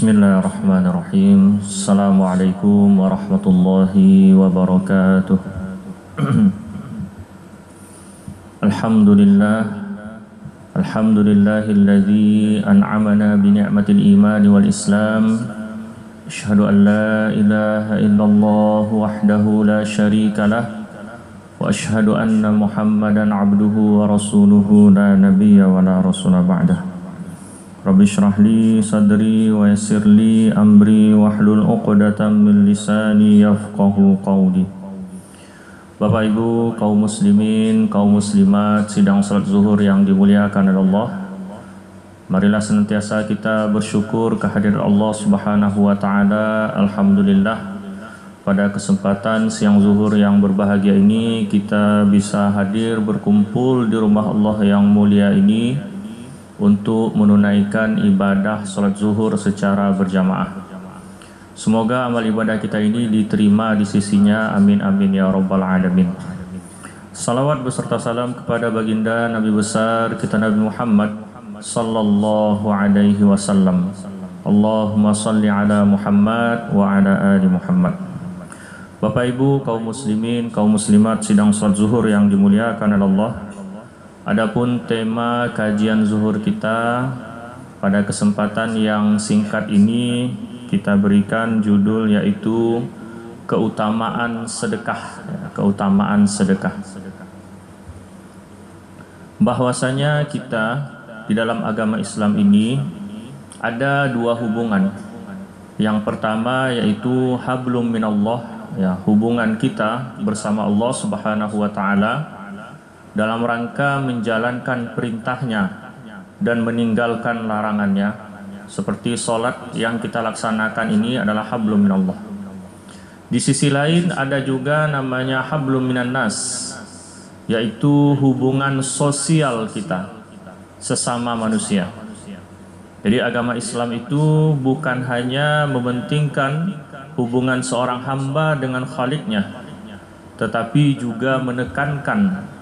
Bismillahirrahmanirrahim. Assalamualaikum warahmatullahi wabarakatuh. Alhamdulillah. Alhamdulillahilladzi an'amana bi ni'matil iman wal islam. Asyhadu an la ilaha illallah wahdahu la syarika lah. Wa asyhadu anna Muhammadan abduhu wa rasuluhu la nabiyya wa la rasula ba'dah. Rabbi shrah li sadri wa yassir li amri wahlul 'uqdatam min lisani yafqahu qawli. Bapak Ibu, kaum muslimin, kaum muslimat sidang salat zuhur yang dimuliakan oleh Allah. Marilah senantiasa kita bersyukur kehadiran Allah Subhanahu wa taala. Alhamdulillah, pada kesempatan siang zuhur yang berbahagia ini kita bisa hadir berkumpul di rumah Allah yang mulia ini untuk menunaikan ibadah salat zuhur secara berjamaah. Semoga amal ibadah kita ini diterima di sisinya. Amin amin ya rabbal alamin. Salawat beserta salam kepada baginda Nabi besar kita Nabi Muhammad sallallahu alaihi wasallam. Allahumma salli ala Muhammad wa ala ali Muhammad. Bapak Ibu, kaum muslimin, kaum muslimat sidang salat zuhur yang dimuliakan oleh Allah. Adapun tema kajian zuhur kita pada kesempatan yang singkat ini kita berikan judul yaitu keutamaan sedekah. Keutamaan sedekah. Bahwasanya kita di dalam agama Islam ini ada dua hubungan. Yang pertama yaitu hablum minallah, ya, hubungan kita bersama Allah Subhanahu wa taala dalam rangka menjalankan perintahnya dan meninggalkan larangannya. Seperti sholat yang kita laksanakan ini adalah hablum minallah. Di sisi lain ada juga namanya hablum minan nas, yaitu hubungan sosial kita sesama manusia. Jadi agama Islam itu bukan hanya mementingkan hubungan seorang hamba dengan Khaliknya, tetapi juga menekankan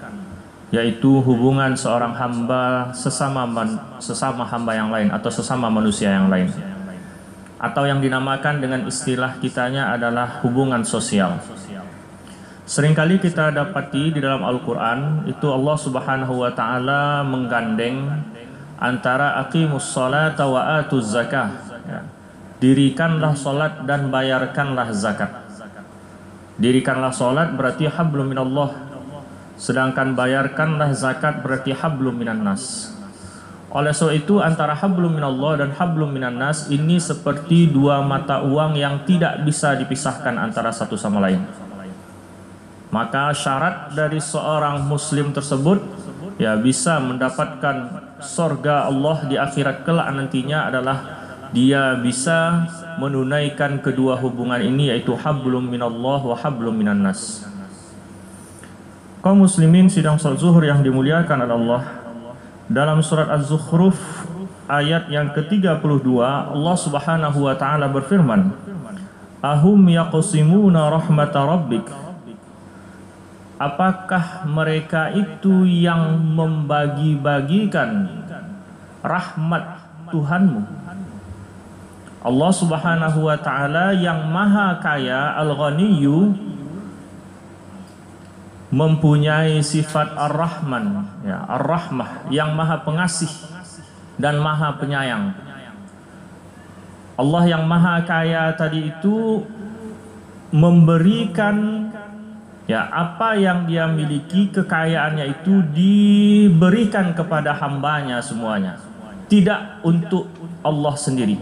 yaitu hubungan seorang hamba sesama hamba yang lain atau sesama manusia yang lain, atau yang dinamakan dengan istilah kitanya adalah hubungan sosial. Seringkali kita dapati di dalam Al-Quran itu Allah Subhanahu wa ta'ala menggandeng antara aqimus salata wa atuz zakah, ya. Dirikanlah salat dan bayarkanlah zakat. Dirikanlah salat berarti hablum minallah, sedangkan bayarkanlah zakat berarti hablum minan nas. Oleh sebab itu antara hablum minallah dan hablum minan nas ini seperti dua mata uang yang tidak bisa dipisahkan antara satu sama lain. Maka syarat dari seorang muslim tersebut ya bisa mendapatkan surga Allah di akhirat kelak nantinya adalah dia bisa menunaikan kedua hubungan ini, yaitu hablum minallah wa hablum minan nas. Kaum muslimin sidang salat zuhur yang dimuliakan oleh Allah, dalam surat Az-Zukhruf ayat yang ke-32 Allah Subhanahu wa taala berfirman, ahum yaqsimuna rahmata rabbik, apakah mereka itu yang membagi-bagikan rahmat Tuhanmu? Allah Subhanahu wa taala yang maha kaya, al-ghaniyyu, mempunyai sifat ar-Rahman, ya, ar-Rahmah, yang maha pengasih dan maha penyayang. Allah yang maha kaya tadi itu memberikan ya apa yang dia miliki, kekayaannya itu diberikan kepada hambanya semuanya, tidak untuk Allah sendiri,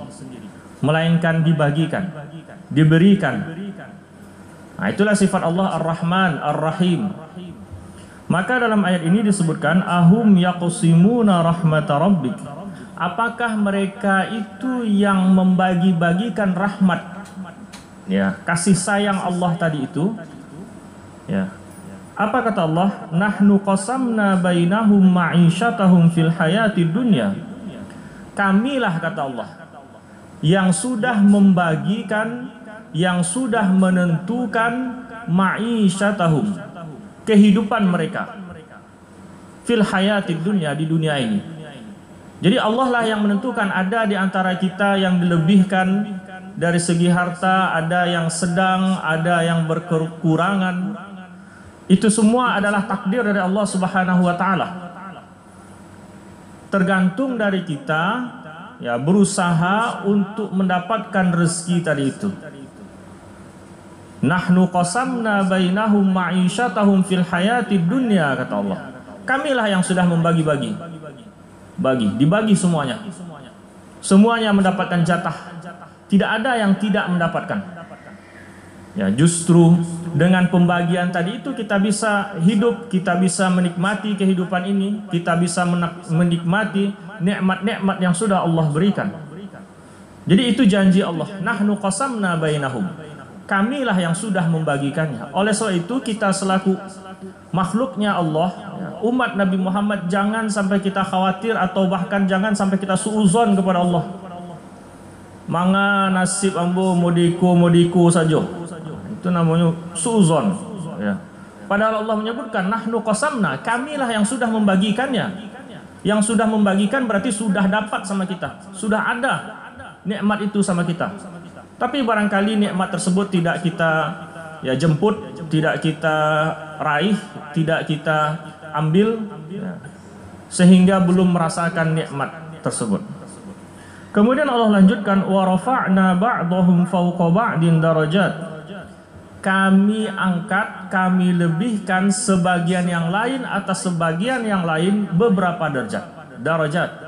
melainkan dibagikan, diberikan. Nah, itulah sifat Allah Ar-Rahman, Ar-Rahim. Maka dalam ayat ini disebutkan ahum yaqsimuna rahmata rabbik, apakah mereka itu yang membagi-bagikan rahmat, ya, kasih sayang Allah tadi itu, ya. Apa kata Allah? Nahnu qasamna bainahum ma'isyatahum fil hayatid dunya. Kamilah, kata Allah, yang sudah membagikan, yang sudah menentukan ma'isyatahum, kehidupan mereka, fil hayatid dunya, di dunia ini. Jadi Allah lah yang menentukan. Ada di antara kita yang dilebihkan dari segi harta, ada yang sedang, ada yang berkekurangan. Itu semua adalah takdir dari Allah Subhanahu wa taala. Tergantung dari kita ya berusaha untuk mendapatkan rezeki tadi itu. Nahnu qasamna bainahum ma'isyatahum fil hayatid dunya, kata Allah. Kamilah yang sudah membagi-bagi. Dibagi semuanya. Semuanya mendapatkan jatah. Tidak ada yang tidak mendapatkan. Ya, justru dengan pembagian tadi itu kita bisa hidup, kita bisa menikmati kehidupan ini, kita bisa menikmati nikmat-nikmat yang sudah Allah berikan. Jadi itu janji Allah. Nahnu qasamna bainahum. Kamilah yang sudah membagikannya. Oleh sebab itu kita selaku makhluknya Allah, umat Nabi Muhammad, jangan sampai kita khawatir atau bahkan jangan sampai kita suuzon kepada Allah. Manga nasib ambo modiku saja. Itu namanya suuzon. Ya. Padahal Allah menyebutkan nahnu qasamna, kamilah yang sudah membagikannya. Yang sudah membagikan berarti sudah dapat sama kita, sudah ada nikmat itu sama kita. Tapi barangkali nikmat tersebut tidak kita ya jemput, tidak kita raih, tidak kita ambil ya, sehingga belum merasakan nikmat tersebut. Kemudian Allah lanjutkan wa rafa'na ba'dahum fawqa ba'din darajat. Kami angkat, kami lebihkan sebagian yang lain atas sebagian yang lain beberapa darajat.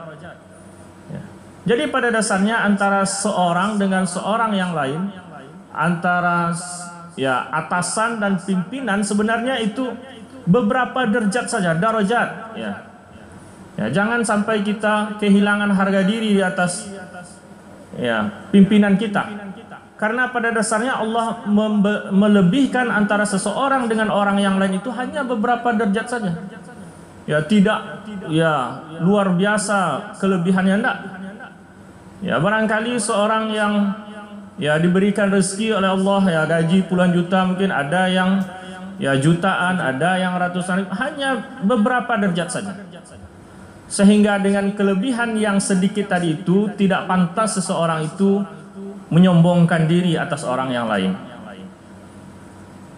Jadi pada dasarnya antara seorang dengan seorang yang lain, antara ya atasan dan pimpinan sebenarnya itu beberapa derajat saja, darajat. Ya, jangan sampai kita kehilangan harga diri di atas ya pimpinan kita. Karena pada dasarnya Allah melebihkan antara seseorang dengan orang yang lain itu hanya beberapa derajat saja. Ya tidak ya luar biasa kelebihannya enggak. Ya barangkali seorang yang ya diberikan rezeki oleh Allah ya gaji puluhan juta, mungkin ada yang ya jutaan, ada yang ratusan ribu, hanya beberapa derajat saja. Sehingga dengan kelebihan yang sedikit tadi itu tidak pantas seseorang itu menyombongkan diri atas orang yang lain.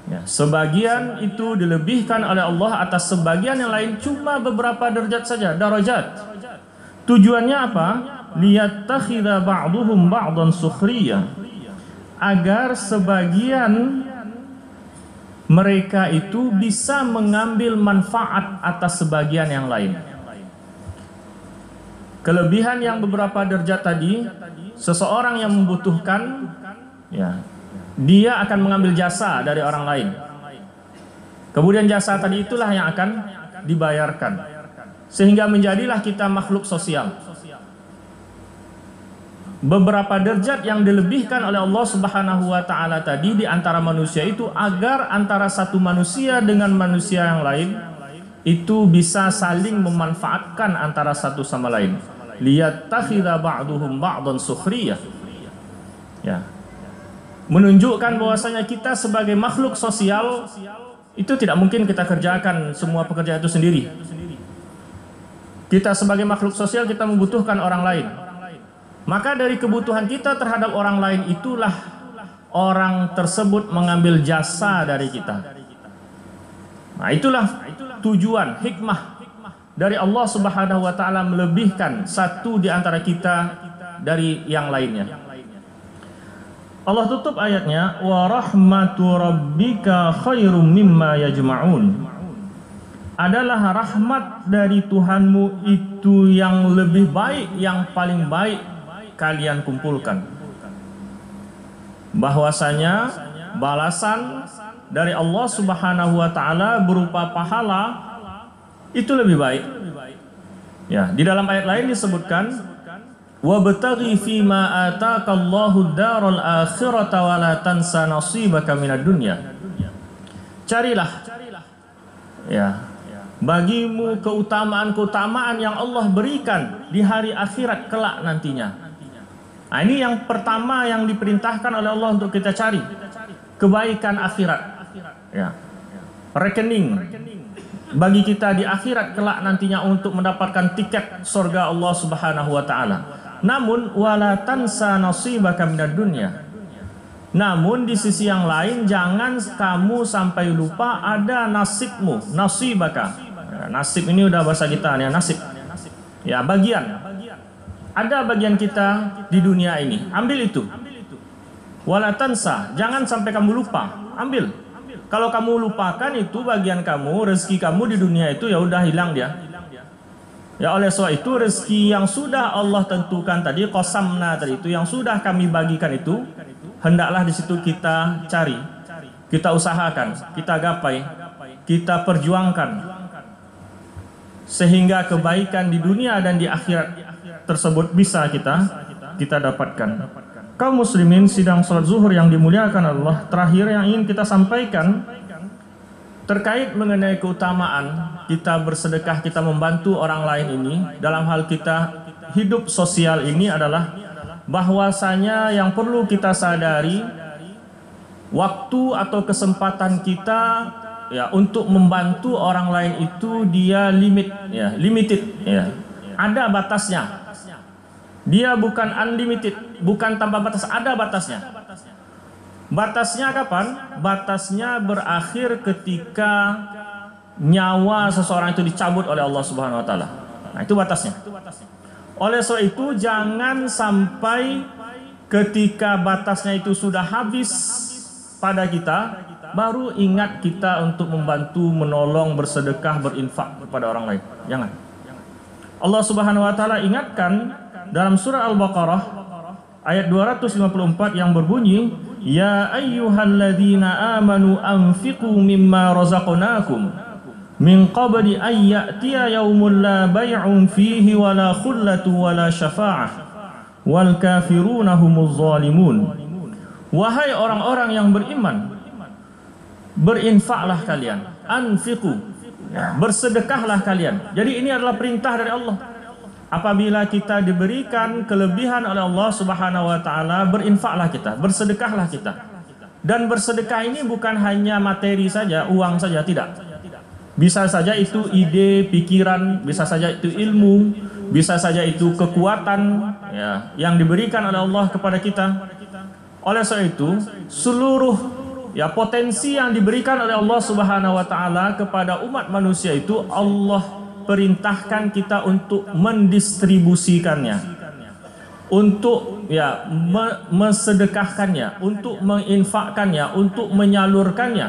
Ya, sebagian itu dilebihkan oleh Allah atas sebagian yang lain cuma beberapa derajat saja, darajat. Tujuannya apa? Liyattakhidha ba'duhum ba'dan sukhriya, agar sebagian mereka itu bisa mengambil manfaat atas sebagian yang lain. Kelebihan yang beberapa derajat tadi, seseorang yang membutuhkan ya, dia akan mengambil jasa dari orang lain. Kemudian jasa tadi itulah yang akan dibayarkan. Sehingga menjadilah kita makhluk sosial. Beberapa derajat yang dilebihkan oleh Allah Subhanahu wa taala tadi di antara manusia itu agar antara satu manusia dengan manusia yang lain itu bisa saling memanfaatkan antara satu sama lain. Liyattakhidha ba'duhum ba'dan sukhriyah. Ya. Menunjukkan bahwasanya kita sebagai makhluk sosial itu tidak mungkin kita kerjakan semua pekerjaan itu sendiri. Kita sebagai makhluk sosial kita membutuhkan orang lain. Maka dari kebutuhan kita terhadap orang lain itulah orang tersebut mengambil jasa dari kita. Nah, itulah tujuan, hikmah dari Allah Subhanahu wa taala melebihkan satu di antara kita dari yang lainnya. Allah tutup ayatnya, wa rahmatu rabbika khairum mimma yajma'un. Adalah rahmat dari Tuhanmu itu yang lebih baik, yang paling baik kalian kumpulkan. Bahwasanya balasan dari Allah Subhanahu wa taala berupa pahala itu lebih baik. Ya, di dalam ayat lain disebutkan wabtaghi fima ataqallahu daral akhirata wa la tansa nasibaka minad dunya. Carilah ya bagimu keutamaan-keutamaan yang Allah berikan di hari akhirat kelak nantinya. Nah, ini yang pertama yang diperintahkan oleh Allah untuk kita cari, kebaikan akhirat. Ya. Rekening bagi kita di akhirat kelak nantinya untuk mendapatkan tiket surga Allah Subhanahu wa taala. Namun wala tansa nasibaka minad dunya. Namun di sisi yang lain jangan kamu sampai lupa ada nasibmu, nasibaka. Nasib ini udah bahasa kita ya, nasib. Ya, bagian. Ada bagian kita di dunia ini. Ambil itu. Wala tansa, jangan sampai kamu lupa. Ambil. Kalau kamu lupakan itu bagian kamu, rezeki kamu di dunia itu ya udah hilang dia. Ya, oleh sebab itu rezeki yang sudah Allah tentukan tadi, qasamna tadi itu yang sudah kami bagikan itu, hendaklah di situ kita cari, kita usahakan, kita gapai, kita perjuangkan, sehingga kebaikan di dunia dan di akhirat tersebut bisa kita dapatkan. Kaum muslimin sidang salat zuhur yang dimuliakan Allah, terakhir yang ingin kita sampaikan terkait mengenai keutamaan kita bersedekah, kita membantu orang lain ini dalam hal kita hidup sosial ini adalah bahwasanya yang perlu kita sadari, waktu atau kesempatan kita ya untuk membantu orang lain itu dia limited ya. Ada batasnya. Dia bukan unlimited, bukan tanpa batas, ada batasnya. Batasnya kapan? Batasnya berakhir ketika nyawa seseorang itu dicabut oleh Allah Subhanahu wa taala. Nah, itu batasnya. Oleh sebab itu jangan sampai ketika batasnya itu sudah habis pada kita baru ingat kita untuk membantu, menolong, bersedekah, berinfak kepada orang lain. Jangan. Allah Subhanahu wa taala ingatkan dalam surah Al-Baqarah ayat 254 yang berbunyi, "Ya ayyuhalladzina amanu anfiqu mimma razaqnakum min qabli an ya'tiya yaumun la bay'un fihi wala khullatu wala syafa'ah wal kafiruna humuz zalimun." Wahai orang-orang yang beriman, berinfaklah kalian, anfiqu, bersedekahlah kalian. Jadi ini adalah perintah dari Allah. Apabila kita diberikan kelebihan oleh Allah Subhanahu wa taala, berinfaklah kita, bersedekahlah kita. Dan bersedekah ini bukan hanya materi saja, uang saja, tidak. Bisa saja itu ide, pikiran, bisa saja itu ilmu, bisa saja itu kekuatan ya, yang diberikan oleh Allah kepada kita. Oleh sebab itu, seluruh ya potensi yang diberikan oleh Allah Subhanahu wa taala kepada umat manusia itu Allah perintahkan kita untuk mendistribusikannya, untuk ya mensedekahkannya, untuk menginfakkannya, untuk menyalurkannya.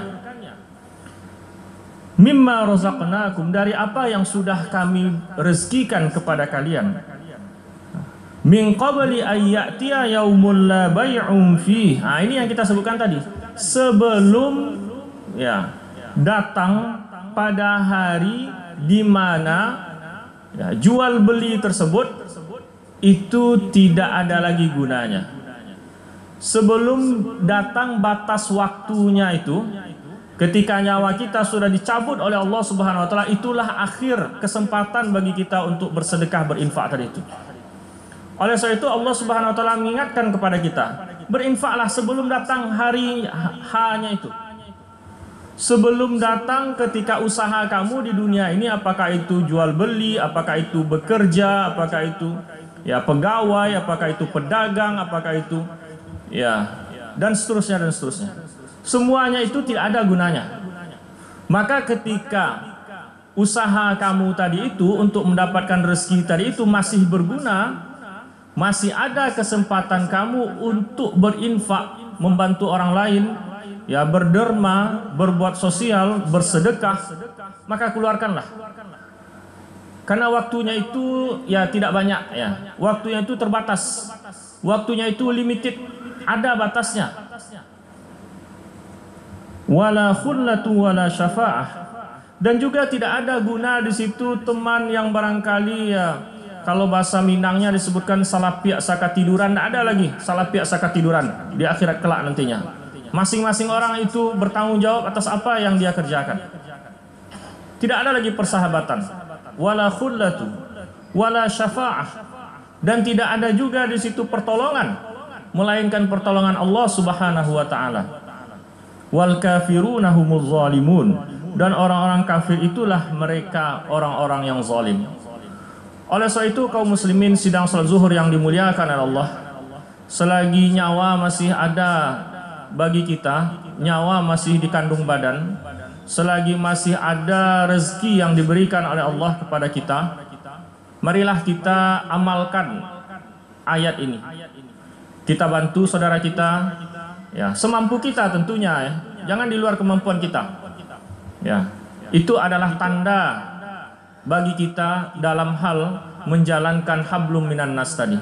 Mimma razaqnakum, dari apa yang sudah kami rezekikan kepada kalian. Min qabli ayyatiya yaumul la bay'un fih. Nah, ini yang kita sebutkan tadi. Sebelum ya datang pada hari di mana ya, jual beli tersebut itu tidak ada lagi gunanya. Sebelum datang batas waktunya itu, ketika nyawa kita sudah dicabut oleh Allah Subhanahu wa taala, itulah akhir kesempatan bagi kita untuk bersedekah, berinfak tadi itu. Oleh sebab itu Allah Subhanahu wa taala mengingatkan kepada kita, berinfaklah sebelum datang hari H-nya itu. Sebelum datang ketika usaha kamu di dunia ini, apakah itu jual beli, apakah itu bekerja, apakah itu ya pegawai, apakah itu pedagang, apakah itu ya dan seterusnya dan seterusnya. Semuanya itu tidak ada gunanya. Maka ketika usaha kamu tadi itu untuk mendapatkan rezeki tadi itu masih berguna, masih ada kesempatan kamu untuk berinfak, membantu orang lain, ya berderma, berbuat sosial, bersedekah, maka keluarkanlah. Karena waktunya itu ya tidak banyak ya. Waktunya itu terbatas. Waktunya itu limited, ada batasnya. Wala khullatu wala syafa'ah. Dan juga tidak ada guna di situ teman yang barangkali ya, kalau bahasa Minangnya disebutkan salah piak saka tiduran, tidak ada lagi salah piak saka tiduran di akhirat kelak nantinya. Masing-masing orang itu bertanggung jawab atas apa yang dia kerjakan. Tidak ada lagi persahabatan, wala khullatu, wala syafa'ah, dan tidak ada juga di situ pertolongan, melainkan pertolongan Allah Subhanahu wa taala. Wal kafiruna humuz zalimun. dan orang-orang kafir itulah mereka orang-orang yang zalim. Oleh sebab itu kaum muslimin sidang salat zuhur yang dimuliakan oleh Allah, selagi nyawa masih ada bagi kita, nyawa masih dikandung badan, selagi masih ada rezeki yang diberikan oleh Allah kepada kita, marilah kita amalkan ayat ini. Kita bantu saudara kita, ya, semampu kita tentunya, ya. Jangan di luar kemampuan kita. Ya, itu adalah tanda bagi kita dalam hal menjalankan hablum minan nas tadi.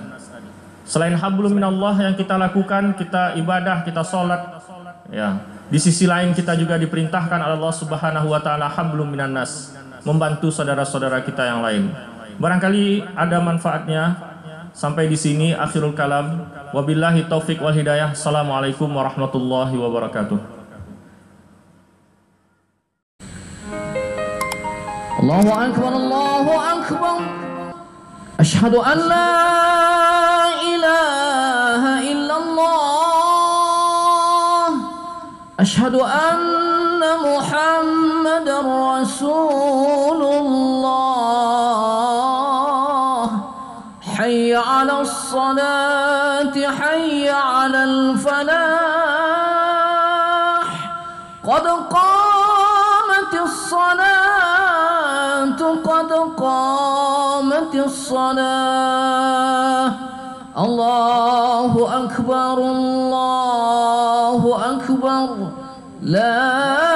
Selain hablum minallah yang kita lakukan, kita ibadah, kita sholat, ya. Di sisi lain kita juga diperintahkan oleh Allah Subhanahu wa taala hablum minan nas, membantu saudara-saudara kita yang lain. Barangkali ada manfaatnya. Sampai di sini akhirul kalam. Wabillahi taufik wal hidayah. Assalamualaikum warahmatullahi wabarakatuh. Allahu akbar, Allahu akbar. Asyhadu an la ilaha illallah. Asyhadu anna Muhammadar Rasulullah. حي على الصلاة حي على الفلاح قد قامت الصلاة قد قامت الصلاة الله أكبر الله أكبر لا